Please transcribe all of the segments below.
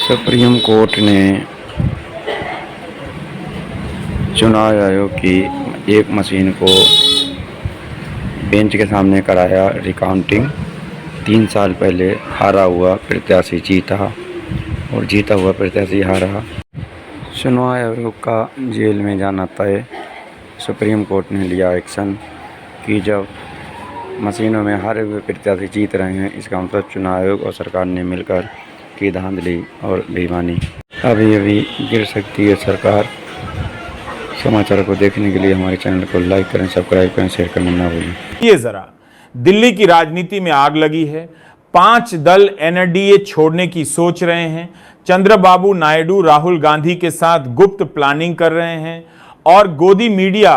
Supreme court ने चुनाव आयोग की एक मशीन को बेंच के सामने कराया रिकाउंटिंग। 3 साल पहले हारा हुआ प्रत्याशी जीता और जीता हुआ प्रत्याशी हारा। चुनाव आयोग का जेल में जाना तय। सुप्रीम कोर्ट ने लिया एक्शन कि जब मशीनों में हारे हुए प्रत्याशी जीत रहे हैं, इसका मतलब चुनाव आयोग और सरकार ने मिलकर की धांधली और बेईमानी। अभी गिर सकती है सरकार। समाचार को देखने के लिए हमारे चैनल को लाइक करें, सब्सक्राइब करें, शेयर करना ना भूलें। ये जरा दिल्ली की राजनीति में आग लगी है। 5 दल एनडीए छोड़ने की सोच रहे हैं। चंद्रबाबू नायडू राहुल गांधी के साथ गुप्त प्लानिंग कर रहे हैं और गोदी मीडिया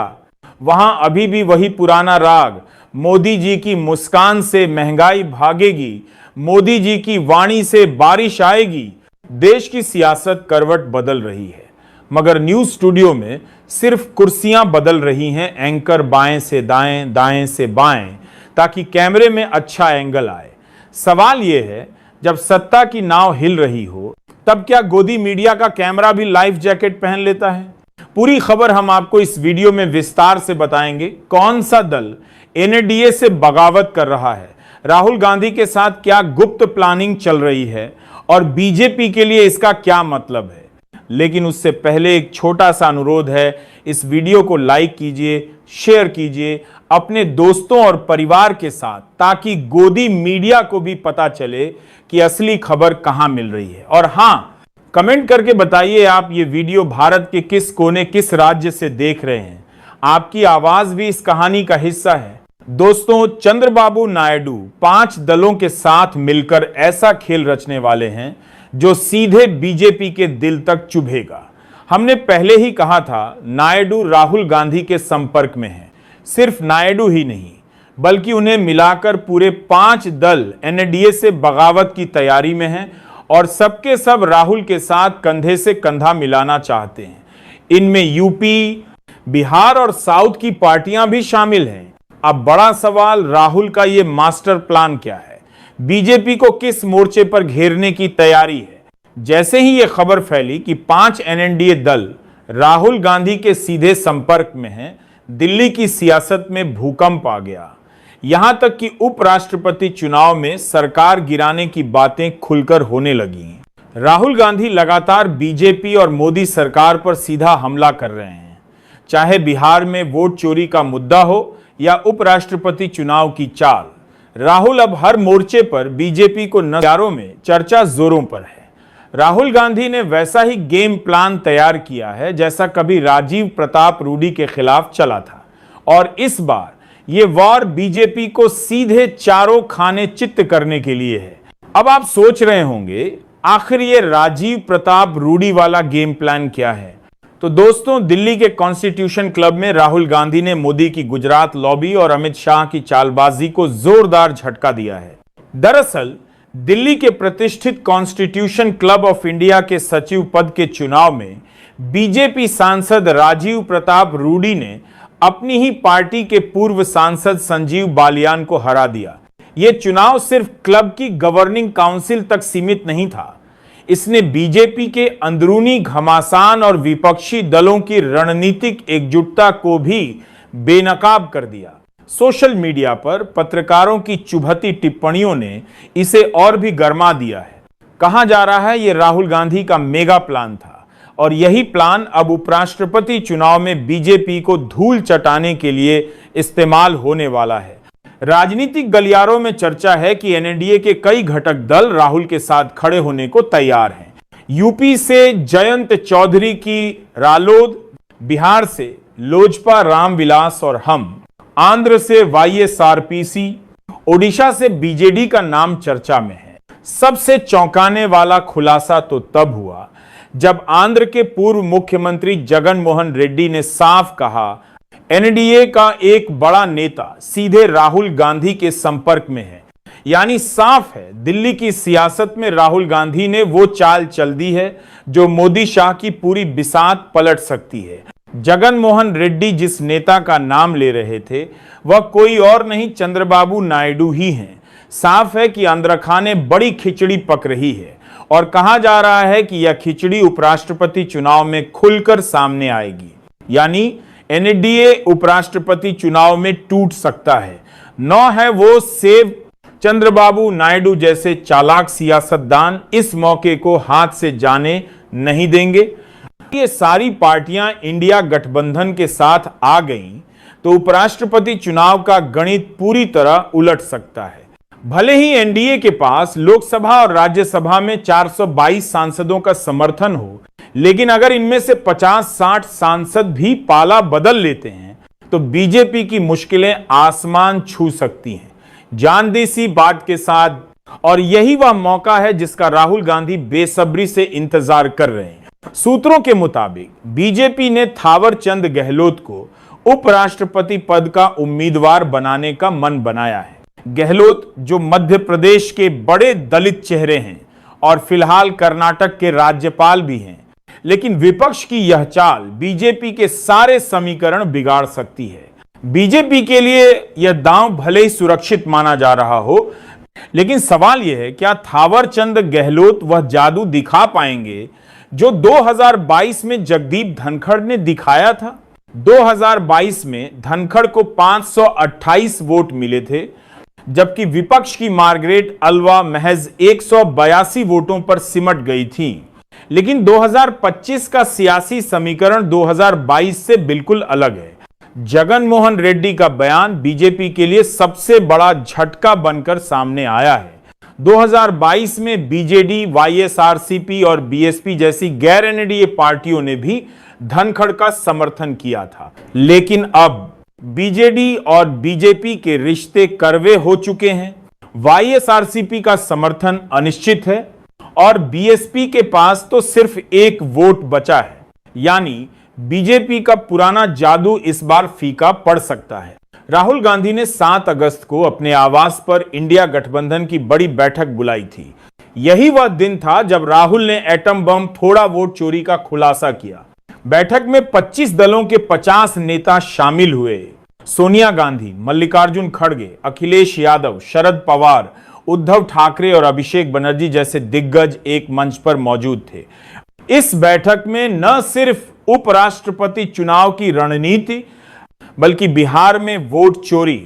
वहां अभी भी वही पुराना राग, मोदी जी की मुस्कान से महंगाई भागेगी, मोदी जी की वाणी से बारिश आएगी। देश की सियासत करवट बदल रही है, मगर न्यूज स्टूडियो में सिर्फ कुर्सियां बदल रही हैं। एंकर बाएं से दाएं, दाएं से बाएं, ताकि कैमरे में अच्छा एंगल आए। सवाल यह है, जब सत्ता की नाव हिल रही हो, तब क्या गोदी मीडिया का कैमरा भी लाइफ जैकेट पहन लेता है? पूरी खबर हम आपको इस वीडियो में विस्तार से बताएंगे। कौन सा दल एनडीए से बगावत कर रहा है, राहुल गांधी के साथ क्या गुप्त प्लानिंग चल रही है और बीजेपी के लिए इसका क्या मतलब है। लेकिन उससे पहले एक छोटा सा अनुरोध है, इस वीडियो को लाइक कीजिए, शेयर कीजिए अपने दोस्तों और परिवार के साथ, ताकि गोदी मीडिया को भी पता चले कि असली खबर कहां मिल रही है। और हां, कमेंट करके बताइए आप ये वीडियो भारत के किस कोने, किस राज्य से देख रहे हैं। आपकी आवाज भी इस कहानी का हिस्सा है। दोस्तों, चंद्रबाबू नायडू 5 दलों के साथ मिलकर ऐसा खेल रचने वाले हैं जो सीधे बीजेपी के दिल तक चुभेगा। हमने पहले ही कहा था, नायडू राहुल गांधी के संपर्क में हैं। सिर्फ नायडू ही नहीं, बल्कि उन्हें मिलाकर पूरे 5 दल एनडीए से बगावत की तैयारी में हैं और सबके सब राहुल के साथ कंधे से कंधा मिलाना चाहते हैं। इनमें यूपी, बिहार और साउथ की पार्टियां भी शामिल हैं। अब बड़ा सवाल, राहुल का ये मास्टर प्लान क्या है? बीजेपी को किस मोर्चे पर घेरने की तैयारी है? जैसे ही यह खबर फैली कि 5 एनडीए दल राहुल गांधी के सीधे संपर्क में हैं, दिल्ली की सियासत में भूकंप आ गया। यहां तक कि उपराष्ट्रपति चुनाव में सरकार गिराने की बातें खुलकर होने लगी। राहुल गांधी लगातार बीजेपी और मोदी सरकार पर सीधा हमला कर रहे हैं, चाहे बिहार में वोट चोरी का मुद्दा हो या उपराष्ट्रपति चुनाव की चाल। राहुल अब हर मोर्चे पर बीजेपी को नजारों में चर्चा जोरों पर है। राहुल गांधी ने वैसा ही गेम प्लान तैयार किया है जैसा कभी राजीव प्रताप रूडी के खिलाफ चला था, और इस बार ये वॉर बीजेपी को सीधे चारों खाने चित्त करने के लिए है। अब आप सोच रहे होंगे, आखिर ये राजीव प्रताप रूडी वाला गेम प्लान क्या है? तो दोस्तों, दिल्ली के कॉन्स्टिट्यूशन क्लब में राहुल गांधी ने मोदी की गुजरात लॉबी और अमित शाह की चालबाजी को जोरदार झटका दिया है। दरअसल दिल्ली के प्रतिष्ठित कॉन्स्टिट्यूशन क्लब ऑफ इंडिया के सचिव पद के चुनाव में बीजेपी सांसद राजीव प्रताप रूडी ने अपनी ही पार्टी के पूर्व सांसद संजीव बालियान को हरा दिया। यह चुनाव सिर्फ क्लब की गवर्निंग काउंसिल तक सीमित नहीं था, इसने बीजेपी के अंदरूनी घमासान और विपक्षी दलों की रणनीतिक एकजुटता को भी बेनकाब कर दिया। सोशल मीडिया पर पत्रकारों की चुभती टिप्पणियों ने इसे और भी गरमा दिया है। कहा जा रहा है, यह राहुल गांधी का मेगा प्लान था और यही प्लान अब उपराष्ट्रपति चुनाव में बीजेपी को धूल चटाने के लिए इस्तेमाल होने वाला है। राजनीतिक गलियारों में चर्चा है कि एनडीए के कई घटक दल राहुल के साथ खड़े होने को तैयार हैं। यूपी से जयंत चौधरी की रालोद, बिहार से लोजपा रामविलास और हम, आंध्र से वाईएसआरपीसी, ओडिशा से बीजेडी का नाम चर्चा में है। सबसे चौंकाने वाला खुलासा तो तब हुआ जब आंध्र के पूर्व मुख्यमंत्री जगन मोहन रेड्डी ने साफ कहा, एनडीए का एक बड़ा नेता सीधे राहुल गांधी के संपर्क में है। यानी साफ है, दिल्ली की सियासत में राहुल गांधी ने वो चाल चल दी है जो मोदी शाह की पूरी बिसात पलट सकती है। जगन मोहन रेड्डी जिस नेता का नाम ले रहे थे, वह कोई और नहीं, चंद्रबाबू नायडू ही हैं। साफ है कि आंध्र खाने बड़ी खिचड़ी पक रही है और कहा जा रहा है कि यह खिचड़ी उपराष्ट्रपति चुनाव में खुलकर सामने आएगी, यानी एनडीए उपराष्ट्रपति चुनाव में टूट सकता है। न है वो सेव चंद्रबाबू नायडू जैसे चालाक सियासतदान इस मौके को हाथ से जाने नहीं देंगे। ये सारी पार्टियां इंडिया गठबंधन के साथ आ गईं तो उपराष्ट्रपति चुनाव का गणित पूरी तरह उलट सकता है। भले ही एनडीए के पास लोकसभा और राज्यसभा में 422 सांसदों का समर्थन हो, लेकिन अगर इनमें से 50-60 सांसद भी पाला बदल लेते हैं तो बीजेपी की मुश्किलें आसमान छू सकती हैं। जान दी सी बात के साथ, और यही वह मौका है जिसका राहुल गांधी बेसब्री से इंतजार कर रहे हैं। सूत्रों के मुताबिक बीजेपी ने थावर चंद गहलोत को उपराष्ट्रपति पद का उम्मीदवार बनाने का मन बनाया है। गहलोत जो मध्य प्रदेश के बड़े दलित चेहरे हैं और फिलहाल कर्नाटक के राज्यपाल भी हैं, लेकिन विपक्ष की यह चाल बीजेपी के सारे समीकरण बिगाड़ सकती है। बीजेपी के लिए यह दांव भले ही सुरक्षित माना जा रहा हो, लेकिन सवाल यह है क्या थावर चंद गहलोत वह जादू दिखा पाएंगे जो 2022 में जगदीप धनखड़ ने दिखाया था। 2022 में धनखड़ को 528 वोट मिले थे, जबकि विपक्ष की मार्गरेट अल्वा महज 182 वोटों पर सिमट गई थी। लेकिन 2025 का सियासी समीकरण 2022 से बिल्कुल अलग है। जगन मोहन रेड्डी का बयान बीजेपी के लिए सबसे बड़ा झटका बनकर सामने आया है। 2022 में बीजेडी, वाईएसआरसीपी और बीएसपी जैसी गैर एनडीए पार्टियों ने भी धनखड़ का समर्थन किया था, लेकिन अब बीजेडी और बीजेपी के रिश्ते करवे हो चुके हैं। वाईएसआरसीपी का समर्थन अनिश्चित है और बीएसपी के पास तो सिर्फ एक वोट बचा है, यानी बीजेपी का पुराना जादू इस बार फीका पड़ सकता है। राहुल गांधी ने 7 अगस्त को अपने आवास पर इंडिया गठबंधन की बड़ी बैठक बुलाई थी। यही वह दिन था जब राहुल ने एटम बम फोड़ा वोट चोरी का खुलासा किया। बैठक में 25 दलों के 50 नेता शामिल हुए। सोनिया गांधी, मल्लिकार्जुन खड़गे, अखिलेश यादव, शरद पवार, उद्धव ठाकरे और अभिषेक बनर्जी जैसे दिग्गज एक मंच पर मौजूद थे। इस बैठक में न सिर्फ उपराष्ट्रपति चुनाव की रणनीति, बल्कि बिहार में वोट चोरी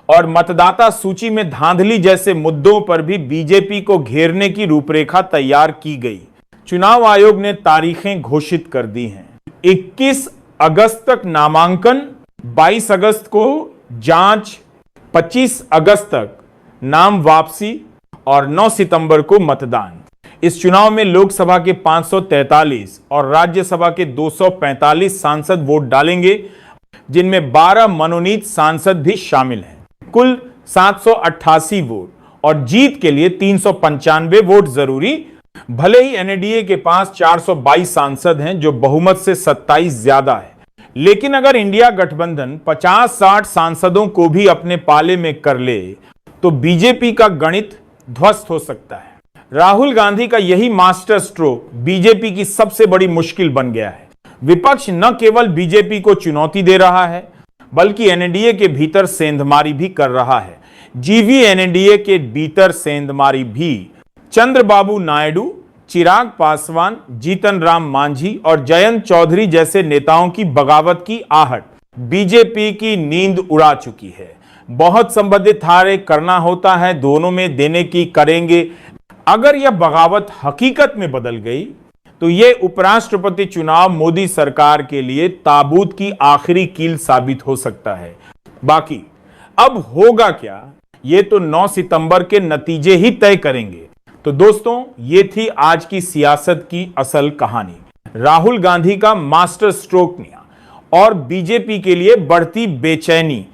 और मतदाता सूची में धांधली जैसे मुद्दों पर भी बीजेपी को घेरने की रूपरेखा तैयार की गई। चुनाव आयोग ने तारीखें घोषित कर दी हैं। 21 अगस्त तक नामांकन, 22 अगस्त को जांच, 25 अगस्त तक नाम वापसी और 9 सितंबर को मतदान। इस चुनाव में लोकसभा के 543 और राज्यसभा के 245 सांसद वोट डालेंगे, जिनमें 12 मनोनीत सांसद भी शामिल हैं। कुल 788 वोट और जीत के लिए 395 वोट जरूरी। भले ही एनडीए के पास 422 सांसद हैं, जो बहुमत से 27 ज्यादा है, लेकिन अगर इंडिया गठबंधन 50-60 सांसदों को भी अपने पाले में कर ले तो बीजेपी का गणित ध्वस्त हो सकता है। राहुल गांधी का यही मास्टर स्ट्रोक बीजेपी की सबसे बड़ी मुश्किल बन गया है। विपक्ष न केवल बीजेपी को चुनौती दे रहा है, बल्कि एनडीए के भीतर सेंधमारी भी कर रहा है। जीवीएनडीए के भीतर सेंधमारी भी चंद्रबाबू नायडू, चिराग पासवान, जीतन राम मांझी और जयंत चौधरी जैसे नेताओं की बगावत की आहट बीजेपी की नींद उड़ा चुकी है। बहुत संबंधित हारे करना होता है, दोनों में देने की करेंगे। अगर यह बगावत हकीकत में बदल गई तो यह उपराष्ट्रपति चुनाव मोदी सरकार के लिए ताबूत की आखिरी कील साबित हो सकता है। बाकी अब होगा क्या, यह तो 9 सितंबर के नतीजे ही तय करेंगे। तो दोस्तों, ये थी आज की सियासत की असल कहानी। राहुल गांधी का मास्टर स्ट्रोक और बीजेपी के लिए बढ़ती बेचैनी